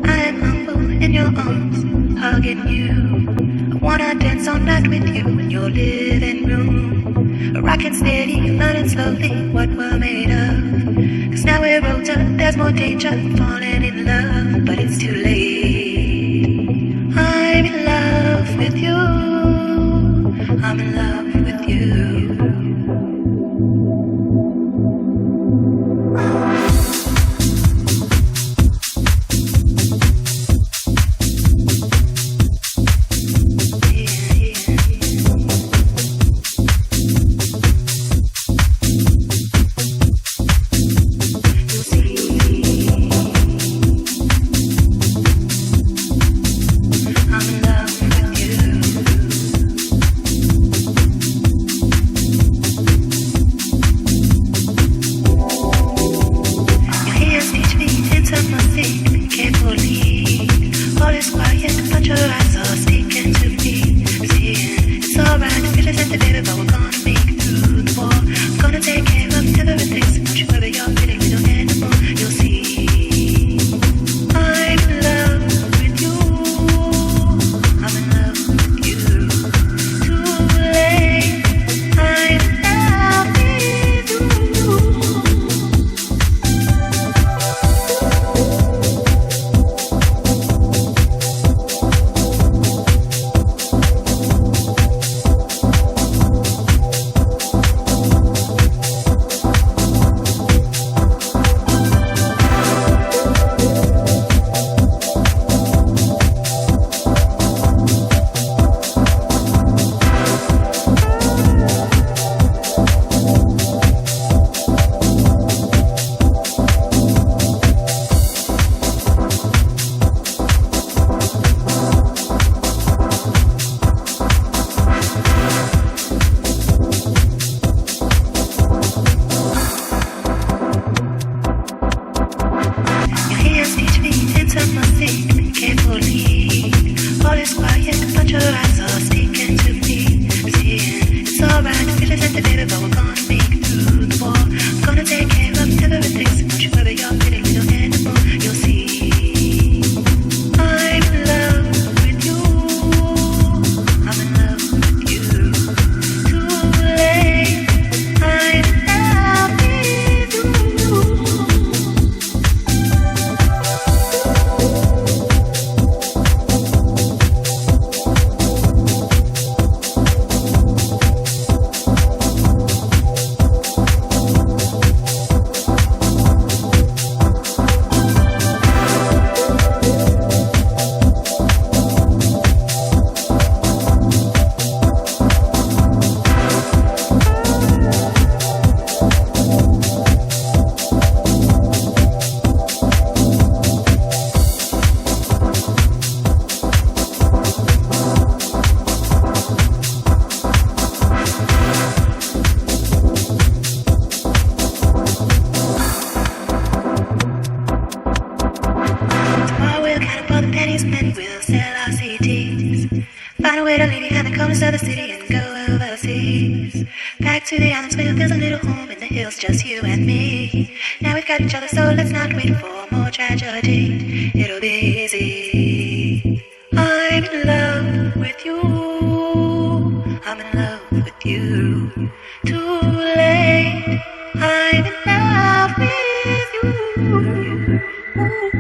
I am humble in your arms, hugging you. I wanna dance all night with you in your living room. Rockin' steady, learning slowly what we're made of. 'Cause now we're older, there's more danger falling in love, but it's too late. I'm in love with you. I'm in love with you. of the city and go overseas. Back to the islands where there's a little home in the hills, just you and me. Now we've got each other, so let's not wait for more tragedy. It'll be easy. I'm in love with you. I'm in love with you. Too late. I'm in love with you.